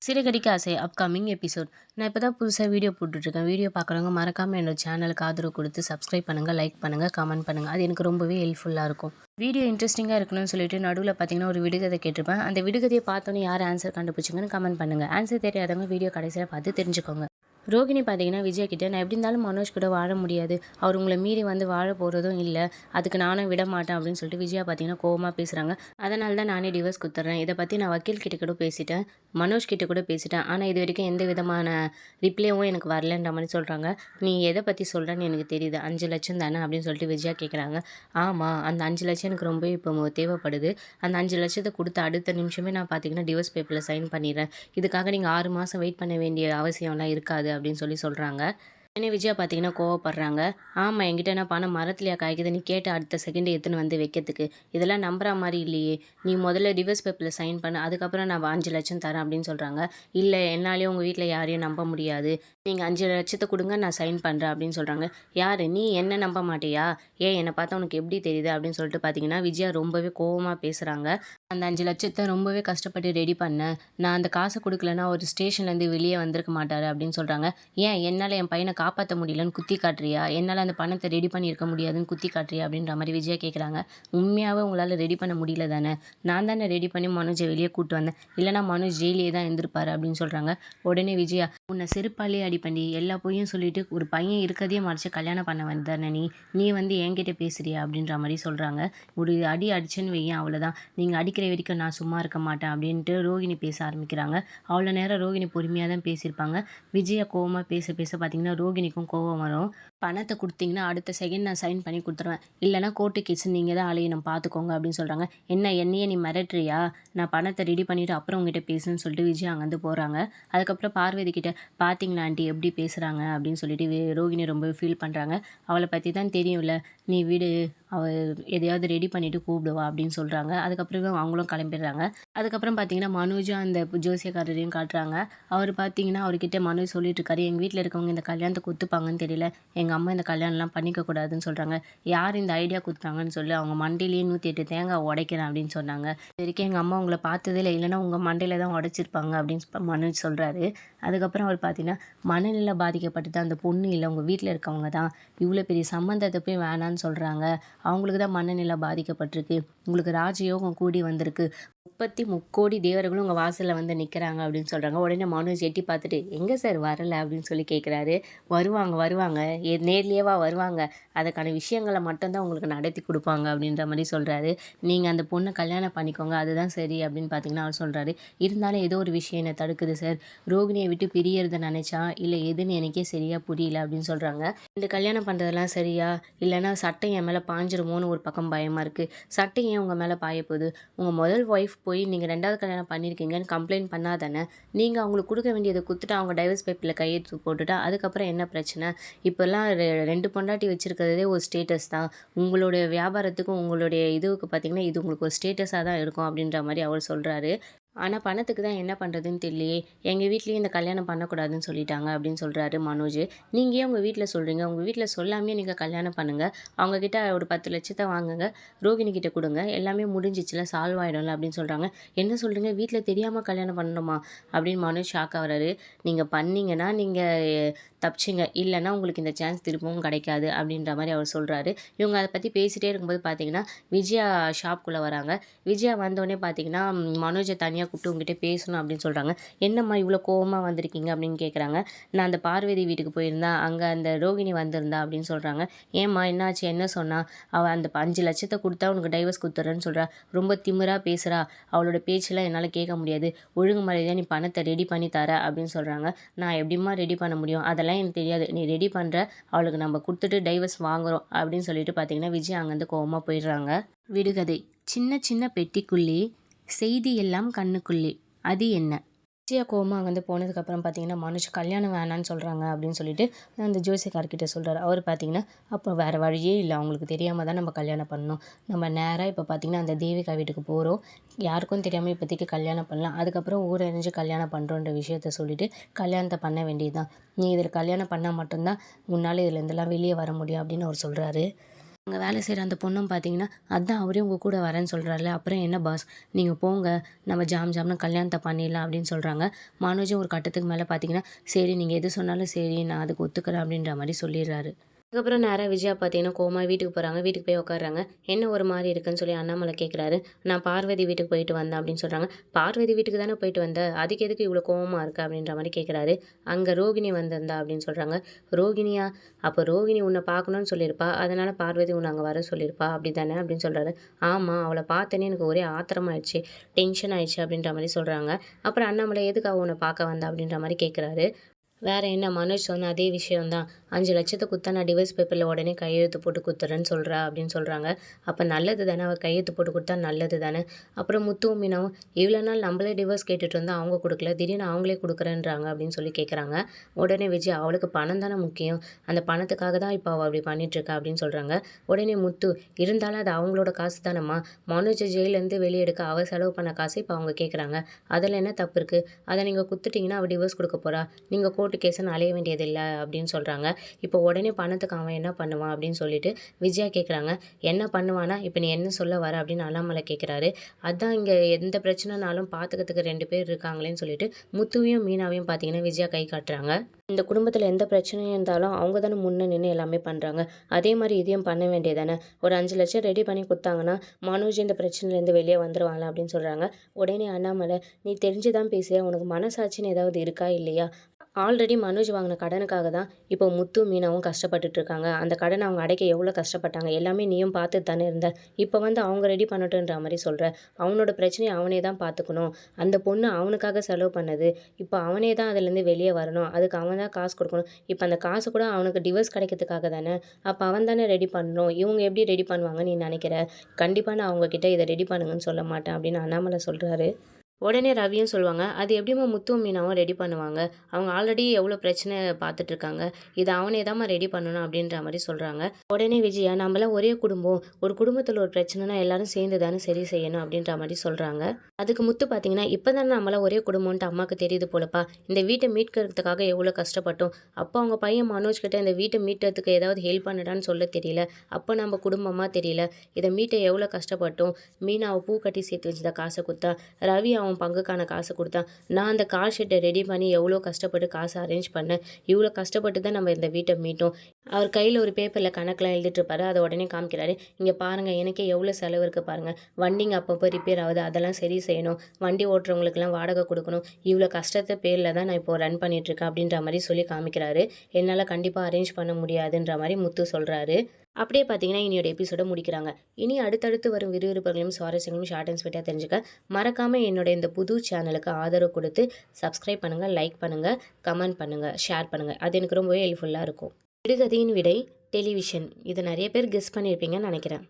சிறுகடிக்க ஆசை upcoming episode. நான் இப்போ தான் புதுசாக வீடியோ போட்டுட்ருக்கேன். வீடியோ பார்க்குறவங்க மறக்காமல் என்னோட சேனலுக்கு ஆதரவு கொடுத்து சப்ஸ்கிரைப் பண்ணுங்கள், லைக் பண்ணுங்கள், கமெண்ட் பண்ணுங்கள். அது எனக்கு ரொம்பவே ஹெல்ப்ஃபுல்லாக இருக்கும். வீடியோ இன்ட்ரெஸ்டிங்காக இருக்கணும்னு சொல்லிட்டு நடுவில் பார்த்தீங்கன்னா ஒரு விடுகதை கேட்டிருப்பேன். அந்த விடுகதையை பார்த்தோன்னே யார் ஆன்சர் கண்டுபிடிச்சிங்கன்னு கமெண்ட் பண்ணுங்கள். ஆன்சர் தெரியாதவங்க வீடியோ கடைசியில் பார்த்து தெரிஞ்சுக்கோங்க. ரோகிணி பார்த்தீங்கன்னா விஜய் கிட்ட, நான் எப்படி இருந்தாலும் மனோஜ் கூட வாழ முடியாது, அவர் உங்களை மீறி வந்து வாழ போகிறதும் இல்லை, அதுக்கு நானும் விட மாட்டேன் அப்படின்னு சொல்லிட்டு விஜயா பார்த்தீங்கன்னா கோவமாக பேசுகிறாங்க. அதனால தான் நானே டிவோர்ஸ் கொடுத்துட்றேன். இதை பற்றி நான் வக்கீல் கிட்ட கூட பேசிட்டேன், மனோஜ் கிட்ட கூட பேசிட்டேன், ஆனால் இது வரைக்கும் எந்த விதமான ரிப்ளையும் எனக்கு வரலன்ற மாதிரி சொல்கிறாங்க. நீ எதை பற்றி சொல்கிறேன்னு எனக்கு தெரியுது, 5 லட்சம் தானே அப்படின்னு சொல்லிட்டு விஜயா கேட்குறாங்க. ஆமாம், அந்த 5 லட்சம் எனக்கு ரொம்பவே இப்போ தேவைப்படுது. அந்த 5 லட்சத்தை கொடுத்த அடுத்த நிமிஷமே நான் பார்த்தீங்கன்னா டிவோர்ஸ் பேப்பரில் சைன் பண்ணிடுறேன். இதுக்காக நீங்கள் 6 மாதம் வெயிட் பண்ண வேண்டிய அவசியம்லாம் இருக்காது அப்படின்னு சொல்லி சொல்கிறாங்க. உடனே விஜயா பார்த்தீங்கன்னா கோவப்படுறாங்க. ஆமாம், என்கிட்ட என்ன பணம் மரத்துலையா காய்க்குது, நீ கேட்ட அடுத்த செகண்ட் எடுத்துன்னு வந்து வைக்கிறதுக்கு, இதெல்லாம் நம்புற மாதிரி இல்லையே, நீ முதல்ல டிவோர்ஸ் பேப்பரில் சைன் பண்ணு, அதுக்கப்புறம் நான் 5 லட்சம் தரேன் அப்படின்னு சொல்கிறாங்க. இல்லை, என்னாலேயும் உங்கள் வீட்டில் யாரையும் நம்ப முடியாது, நீங்கள் 5 லட்சத்தை கொடுங்க, நான் சைன் பண்ணுறேன் அப்படின்னு சொல்கிறாங்க. யார் நீ, என்ன நம்ப மாட்டியா, ஏன் என்னை பார்த்தா உனக்கு எப்படி தெரியுது அப்படின்னு சொல்லிட்டு பார்த்தீங்கன்னா விஜயா ரொம்பவே கோவமாக பேசுகிறாங்க. அந்த 5 லட்சத்தை ரொம்பவே கஷ்டப்பட்டு ரெடி பண்ணேன், நான் அந்த காசை கொடுக்கலன்னா ஒரு ஸ்டேஷன்லேருந்து வெளியே வந்திருக்க மாட்டார் அப்படின்னு சொல்கிறாங்க. ஏன் என்னால் என் பையனை காப்பாற்ற முடியலன்னு குத்தி காட்டுறியா, என்னால் அந்த பணத்தை ரெடி பண்ணியிருக்க முடியாதுன்னு குத்தி காட்டுறியா அப்படின்ற மாதிரி விஜயா கேட்குறாங்க. உண்மையாகவே உங்களால் ரெடி பண்ண முடியல தானே, நான் தானே ரெடி பண்ணி மனோஜை வெளியே கூப்பிட்டு வந்தேன், இல்லைனா மனோஜ் ஜெயிலே தான் இருந்திருப்பார் அப்படின்னு சொல்கிறாங்க. உடனே விஜயா, உன்னை செருப்பாலே அடிப்பண்டி, எல்லா பொய்யும் சொல்லிட்டு ஒரு பையன் இருக்கதையே மறைச்சு கல்யாணம் பண்ண வந்தானே நீ வந்து என்கிட்ட பேசுறியா அப்படின்ற மாதிரி சொல்கிறாங்க. ஒரு அடி அடிச்சேன்னு வையன், அவ்வளோதான், நீங்கள் அடிக்கிற வரைக்கும் நான் சும்மா இருக்க மாட்டேன் அப்படின்ட்டு ரோகிணி பேச ஆரம்பிக்கிறாங்க. அவ்வளோ நேரம் ரோகிணி பொறுமையாக தான் பேசியிருப்பாங்க. விஜயா கோவமாக பேச பேச பார்த்தீங்கன்னா ரோகிணிக்கும் கோவம் வரும். பணத்தை கொடுத்தீங்கன்னா அடுத்த செகண்ட் நான் சைன் பண்ணி கொடுத்துருவேன், இல்லைனா கோர்ட்டு கேஸ் நீங்கள் தான் அலையணும், பார்த்துக்கோங்க அப்படின்னு சொல்கிறாங்க. என்னையே நீ மிரட்டுறியா, நான் பணத்தை ரெடி பண்ணிவிட்டு அப்புறம் உங்ககிட்ட பேசுன்னு சொல்லிட்டு விஜயா அங்கேருந்து போகிறாங்க. அதுக்கப்புறம் பார்வதி கிட்ட, பார்த்தீங்களா ஆண்டி எப்படி பேசுகிறாங்க அப்படின்னு சொல்லிட்டு ரோகிணி ரொம்ப ஃபீல் பண்ணுறாங்க. அவளை பற்றி தான் தெரியும்ல, நீ விடு, அவள் எதையாவது ரெடி பண்ணிவிட்டு கூப்பிடுவா அப்படின்னு சொல்கிறாங்க. அதுக்கப்புறம் அவங்களும் கிளம்பிடுறாங்க. அதுக்கப்புறம் பார்த்தீங்கன்னா மனோஜும் அந்த ஜோசியக்காரரையும் காட்டுறாங்க. அவர் பார்த்தீங்கன்னா அவர்கிட்ட மனோஜ் சொல்லிட்டு இருக்காரு, எங்கள் வீட்டில் இருக்கவங்க இந்த கல்யாணத்தை ஒத்துப்பாங்கன்னு தெரியல, எங்கள் அம்மா இந்த கல்யாணம்லாம் பண்ணிக்கக்கூடாதுன்னு சொல்கிறாங்க, யார் இந்த ஐடியா கொடுத்தாங்கன்னு சொல்லி அவங்க மண்டையிலேயே 108 தேங்காய் உடைக்கிறேன் அப்படின்னு சொன்னாங்க. இது வரைக்கும் எங்கள் அம்மா உங்களை பார்த்ததே இல்லை, இல்லைனா உங்கள் மண்டையில் தான் உடைச்சிருப்பாங்க அப்படின்னு மனோஜ் சொல்கிறாரு. அதுக்கப்புறம் அவர் பார்த்தீங்கன்னா மனநிலை பாதிக்கப்பட்டது அந்த பொண்ணு இல்லை, உங்கள் வீட்டில் இருக்கவங்க தான், இவ்வளோ பெரிய சம்மந்தத்தை போய் வேணான்னு சொல்கிறாங்க, அவங்களுக்கு தான் மனநிலை பாதிக்கப்பட்டிருக்கு, உங்களுக்கு ராஜயோகம் கூடி வந்திருக்கு, 33 கோடி தேவர்களும் உங்கள் வாசலில் வந்து நிற்கிறாங்க அப்படின்னு சொல்கிறாங்க. உடனே மனோஜ் எட்டி பார்த்துட்டு, எங்கே சார் வரலை அப்படின்னு சொல்லி கேட்குறாரு. வருவாங்க நேர்லேயேவா வருவாங்க, அதுக்கான விஷயங்களை மட்டும்தான் உங்களுக்கு நடத்தி கொடுப்பாங்க அப்படின்ற மாதிரி சொல்கிறாரு. நீங்கள் அந்த பொண்ணை கல்யாணம் பண்ணிக்கோங்க, அதுதான் சரி அப்படின்னு பார்த்தீங்கன்னா அவர் சொல்கிறாரு. இருந்தாலும் ஏதோ ஒரு விஷயம் என்னை தடுக்குது சார், ரோகிணியை விட்டு பிரியறதை நினச்சா இல்லை எதுன்னு எனக்கே சரியாக புரியல அப்படின்னு சொல்கிறாங்க. இந்த கல்யாணம் பண்ணுறதெல்லாம் சரியா, இல்லைனா சட்டம் என் மேலே பாஞ்சிருமோன்னு ஒரு பக்கம் பயமாக இருக்குது. சட்டம் ஏன் உங்கள் மேலே பாய போகுது, உங்கள் முதல் ஒய்ஃப் போய் நீங்கள் 2வது கல்யாணம் பண்ணியிருக்கீங்கன்னு கம்ப்ளைண்ட் பண்ணாதானே, நீங்கள் அவங்களுக்கு கொடுக்க வேண்டியதை கொடுத்துட்டு அவங்க டைவர்ஸ் பேப்பரில் கையெழுத்து போட்டுட்டா அதுக்கப்புறம் என்ன பிரச்சனை, இப்போல்லாம் 2 பொண்டாட்டி வச்சுருக்கிறதே ஒரு ஸ்டேட்டஸ் தான், உங்களுடைய வியாபாரத்துக்கும் உங்களுடைய இதுவுக்கு பார்த்திங்கன்னா இது உங்களுக்கு ஒரு ஸ்டேட்டஸாக தான் இருக்கும் அப்படின்ற மாதிரி அவர் சொல்கிறாரு. ஆனால் பணத்துக்கு தான் என்ன பண்ணுறதுன்னு தெரியலையே, எங்கள் வீட்லேயும் இந்த கல்யாணம் பண்ணக்கூடாதுன்னு சொல்லிட்டாங்க அப்படின்னு சொல்கிறாரு மனோஜ். நீங்கள் ஏன் உங்கள் வீட்டில் சொல்கிறீங்க, உங்கள் வீட்டில் சொல்லாமே நீங்கள் கல்யாணம் பண்ணுங்கள், அவங்கக்கிட்ட ஒரு 10 லட்சத்தை வாங்குங்க, ரோகிணி கிட்ட கொடுங்க, எல்லாமே முடிஞ்சிச்சுல, சால்வ் ஆகிடும்ல அப்படின்னு சொல்கிறாங்க. என்ன சொல்கிறீங்க, வீட்டில் தெரியாமல் கல்யாணம் பண்ணணுமா அப்படின்னு மனோஜ் ஷாக் ஆகிறாரு. நீங்கள் பண்ணீங்கன்னா நீங்கள் தப்பிச்சிங்க, இல்லைனா உங்களுக்கு இந்த சான்ஸ் திரும்பவும் கிடைக்காது அப்படின்ற மாதிரி அவர் சொல்கிறாரு. இவங்க அதை பற்றி பேசிகிட்டே இருக்கும்போது பார்த்தீங்கன்னா விஜயா ஷாப்புக்குள்ளே வராங்க. விஜயா வந்தோடனே பார்த்தீங்கன்னா மனோஜை தனியாக கூப்பிட்டு உங்ககிட்ட பேசணும் அப்படின்னு சொல்கிறாங்க. என்னம்மா இவ்வளோ கோவமாக வந்திருக்கீங்க அப்படின்னு கேட்குறாங்க. நான் அந்த பார்வதி வீட்டுக்கு போயிருந்தேன், அங்கே அந்த ரோகிணி வந்திருந்தா அப்படின்னு சொல்கிறாங்க. ஏம்மா என்னாச்சு, என்ன சொன்னா, அவள் அந்த 5 லட்சத்தை கொடுத்தா உனக்கு டைவர்ஸ் கொடுத்துட்றேன்னு சொல்கிறா, ரொம்ப திமிராக பேசுகிறா, அவளோட பேச்செல்லாம் என்னால் கேட்க முடியாது, ஒழுங்கு முறையாக நீ பணத்தை ரெடி பண்ணி தர அப்படின்னு சொல்கிறாங்க. நான் எப்படிம்மா ரெடி பண்ண முடியும், அதெல்லாம் எனக்கு தெரியாது, நீ ரெடி பண்ணுற, அவளுக்கு நம்ம கொடுத்துட்டு டைவர்ஸ் வாங்குகிறோம் அப்படின்னு சொல்லிட்டு பார்த்தீங்கன்னா விஜய் அங்கேருந்து கோவமாக போயிடுறாங்க. விடுகதை. சின்ன சின்ன பெட்டிக்குள்ளே செய்தி எல்லாம் கண்ணுக்குள்ளே, அது என்ன? விஜயா கோவமாக அங்கேருந்து போனதுக்கப்புறம் பார்த்தீங்கன்னா மனோஜ் கல்யாணம் வேணான்னு சொல்கிறாங்க அப்படின்னு சொல்லிட்டு அந்த ஜோசியக்கார்கிட்ட சொல்கிறார். அவர் பார்த்தீங்கன்னா அப்போ வேறு வழியே இல்லை, அவங்களுக்கு தெரியாமல் தான் நம்ம கல்யாணம் பண்ணணும், நம்ம நேராக இப்போ பார்த்தீங்கன்னா அந்த தேவிகா வீட்டுக்கு போகிறோம், யாருக்கும் தெரியாமல் இப்போதைக்கு கல்யாணம் பண்ணலாம், அதுக்கப்புறம் ஊரறிஞ்சு கல்யாணம் பண்ணுறோன்ற விஷயத்த சொல்லிவிட்டு கல்யாணத்தை பண்ண வேண்டியது தான், நீ இதில் கல்யாணம் பண்ணால் மட்டும்தான் உன்னால் இதுலேருந்துலாம் வெளியே வர முடியும் அப்படின்னு அவர் சொல்கிறாரு. அங்கே வேலை செய்கிற அந்த பொண்ணும் பார்த்தீங்கன்னா, அதான் அவரே உங்கள் கூட வரேன்னு சொல்கிறாருல, அப்புறம் என்ன பாஸ் நீங்கள் போங்க, நம்ம ஜாம் ஜாம்னு கல்யாணத்தை பண்ணிடலாம் அப்படின்னு சொல்கிறாங்க. மனோஜும் ஒரு கட்டத்துக்கு மேலே பார்த்தீங்கன்னா, சரி நீங்கள் எது சொன்னாலும் சரி நான் அதுக்கு ஒத்துக்கிறேன் அப்படின்ற மாதிரி சொல்லிடுறாரு. அதுக்கப்புறம் நேரா விஜயா பார்த்தீங்கன்னா கோவமா வீட்டுக்கு போகிறாங்க. வீட்டுக்கு போய் உட்காடுறாங்க. என்ன ஒரு மாதிரி இருக்குன்னு சொல்லி அண்ணாமலை கேட்குறாரு. நான் பார்வதி வீட்டுக்கு போயிட்டு வந்தேன் அப்படின்னு சொல்கிறாங்க. பார்வதி வீட்டுக்கு தானே போயிட்டு வந்த, அதுக்கு எதுக்கு இவ்வளோ கோவமா இருக்கு அப்படின்ற மாதிரி கேட்குறாரு. அங்கே ரோகிணி வந்திருந்தா அப்படின்னு சொல்கிறாங்க. ரோகிணியா? அப்போ ரோகிணி உன்னை பார்க்கணும்னு சொல்லியிருப்பா, அதனால் பார்வதி உன்னை அங்கே வர சொல்லியிருப்பா அப்படி தானே அப்படின்னு சொல்கிறாரு. ஆமாம், அவளை பார்த்தேனே எனக்கு ஒரே ஆத்திரமாயிடுச்சு, டென்ஷன் ஆயிடுச்சு அப்படின்ற மாதிரி சொல்கிறாங்க. அப்புறம் அண்ணாமலை எதுக்கு அவ உன்னை பார்க்க வந்தா அப்படின்ற மாதிரி கேட்குறாரு. வேற என்ன, மனோஜ் சொன்ன அதே விஷயம் தான். 5,00,000 குடுத்தா நான் டிவோர்ஸ் பேப்பரில் உடனே கையெழுத்து போட்டு குடுத்துறேன்னு சொல்கிறா அப்படின்னு சொல்கிறாங்க. அப்போ நல்லது தானே, அவள் கையெழுத்து போட்டு கொடுத்தா நல்லது தானே. அப்புறம் முத்துவும் மீனாவும் இவ்வளோ நாள் நம்மளே டிவோர்ஸ் கேட்டுட்டு இருந்தால் அவங்க கொடுக்கல, திடீர்னு அவங்களே கொடுக்குறேன்றாங்க அப்படின்னு சொல்லி கேட்குறாங்க. உடனே விஜய் அவளுக்கு பணம் தானே முக்கியம், அந்த பணத்துக்காக தான் இப்போ அவள் அப்படி பண்ணிட்டுருக்கா அப்படின்னு சொல்கிறாங்க. உடனே முத்து இருந்தாலும் அது அவங்களோட காசு தானம்மா, மனோஜை ஜெயிலேருந்து வெளியே எடுக்க அவள் செலவு பண்ண காசு இப்போ அவங்க கேட்குறாங்க. அதில் என்ன தப்பு இருக்குது, அதை நீங்கள் கொடுத்துட்டிங்கன்னா அவள் டிவோர்ஸ் கொடுக்க போகிறா, நீங்கள் கோர்ட்டு கேஸுன்னு அலைய வேண்டியதில்லை அப்படின்னு சொல்கிறாங்க. இப்போ உடனே பணத்துக்கு அவன் என்ன பண்ணுவான் அப்படின்னு சொல்லிட்டு விஜயா கேட்குறாங்க. என்ன பண்ணுவானா, இப்போ நீ என்ன சொல்ல வர அப்படின்னு அண்ணாமலை கேட்குறாரு. அதான் இங்கே எந்த பிரச்சனைனாலும் பார்த்துக்கிறதுக்கு 2 பேர் இருக்காங்களேன்னு சொல்லிட்டு முத்துவையும் மீனாவையும் பார்த்தீங்கன்னா விஜயா கை காட்டுறாங்க. இந்த குடும்பத்தில் எந்த பிரச்சனையும் இருந்தாலும் அவங்க தானே முன்னே நின்று எல்லாமே பண்ணுறாங்க. அதே மாதிரி இதையும் பண்ண வேண்டியதானே. ஒரு 5,00,000 ரெடி பண்ணி கொடுத்தாங்கன்னா மனோஜ் இந்த பிரச்சனையிலேருந்து வெளியே வந்துடுவாங்களா அப்படின்னு சொல்கிறாங்க. உடனே அண்ணாமலை நீ தெரிஞ்சு தான் பேசுகிற, உனக்கு மனசாட்சின்னு ஏதாவது இருக்கா இல்லையா, ஆல்ரெடி மனோஜ் வாங்கின கடனுக்காக தான் இப்போ முத்து மீனாவும் கஷ்டப்பட்டுட்டு இருக்காங்க. அந்த கடனை அவங்க அடைக்க எவ்வளோ கஷ்டப்பட்டாங்க எல்லாமே நீயும் பார்த்துட்டு தானே இருந்த. இப்போ வந்து அவங்க ரெடி பண்ணட்டுன்ற மாதிரி சொல்கிற. அவனோட பிரச்சனையை அவனே தான் பார்த்துக்கணும். அந்த பொண்ணு அவனுக்காக செலவு பண்ணது, இப்போ அவனே தான் அதுலேருந்து வெளியே வரணும், அதுக்கு அவன் தான் காசு கொடுக்கணும். இப்போ அந்த காசு கூட அவனுக்கு டிவோர்ஸ் கிடைக்கிறதுக்காக தானே, அப்போ அவன் தானே ரெடி பண்ணணும். இவங்க எப்படி ரெடி பண்ணுவாங்கன்னு நீ நினைக்கிற? கண்டிப்பாக நான் அவங்கக்கிட்ட இதை ரெடி பண்ணுங்கன்னு சொல்ல மாட்டேன் அப்படின்னு அண்ணாமலை சொல்கிறாரு. உடனே ரவியும் சொல்லுவாங்க, அது எப்படிம்மா முத்துவும் மீனாவும் ரெடி பண்ணுவாங்க, அவங்க ஆல்ரெடி எவ்வளோ பிரச்சனை பார்த்துட்டு இருக்காங்க, இதை அவனே தான்மா ரெடி பண்ணணும் அப்படின்ற மாதிரி சொல்கிறாங்க. உடனே விஜயா நம்மளாம் ஒரே குடும்பம், ஒரு குடும்பத்தில் ஒரு பிரச்சனைனா எல்லாரும் சேர்ந்து தானே சரி செய்யணும் அப்படின்ற மாதிரி சொல்கிறாங்க. அதுக்கு முத்து பார்த்தீங்கன்னா இப்போ தானே நம்மளாம் ஒரே குடும்பம்ன்ட்டு அம்மாவுக்கு தெரியுது போலப்பா, இந்த வீட்டை மீட்கிறதுக்காக எவ்வளோ கஷ்டப்பட்டோம், அப்போ அவங்க பையன் மனோஜ் கிட்ட இந்த வீட்டை மீட்டதுக்கு ஏதாவது ஹெல்ப் பண்ணடான்னு சொல்ல தெரியல, அப்போ நம்ம குடும்பமாக தெரியல, இதை மீட்டை எவ்வளோ கஷ்டப்பட்டோம், மீனாவை பூ கட்டி சேர்த்து வச்சுதான் காசை கொடுத்தா, ரவி அவன் பங்குக்கான காசு கொடுத்தான், நான் அந்த கார் ஷீட்டை ரெடி பண்ணி எவ்வளோ கஷ்டப்பட்டு காசை அரேஞ்ச் பண்ணேன், இவ்வளோ கஷ்டப்பட்டு தான் நம்ம இந்த வீட்டை மீட்டோம். அவர் கையில் ஒரு பேப்பரில் கணக்கெலாம் எழுதிட்டு இருப்பாரு, அதை உடனே காமிக்கிறாரு. இங்கே பாருங்கள் எனக்கே எவ்வளோ செலவு இருக்குது பாருங்கள், வண்டிங்க அப்பப்போ ரிப்பேர் ஆகுது, அதெல்லாம் சரி செய்யணும், வண்டி ஓட்டுறவங்களுக்குலாம் வாடகை கொடுக்கணும், இவ்வளோ கஷ்டத்தை பேரில் தான் நான் இப்போ ரன் பண்ணிகிட்ருக்கேன் அப்படின்ற மாதிரி சொல்லி காமிக்கிறாரு. என்னால் கண்டிப்பாக அரேஞ்ச் பண்ண முடியாதுன்ற மாதிரி முத்து சொல்கிறாரு. அப்படியே பார்த்தீங்கன்னா இனியோட எபிசோட முடிக்கிறாங்க. இனி அடுத்தடுத்து வரும் விறுவிறுப்புகளையும் சுவாரஸ்யங்களையும் ஷார்ட் அண்ட் ஸ்வீட்டாக தெரிஞ்சுக்க மறக்காமல் என்னோட இந்த புது சேனலுக்கு ஆதரவு கொடுத்து சப்ஸ்கிரைப் பண்ணுங்கள், லைக் பண்ணுங்கள், கமெண்ட் பண்ணுங்கள், ஷேர் பண்ணுங்கள். அது எனக்கு ரொம்பவே ஹெல்ப்ஃபுல்லாக இருக்கும். விடுகதையின் விடை டெலிவிஷன். இதை நிறைய பேர் கெஸ் பண்ணியிருப்பீங்கன்னு நினைக்கிறேன்.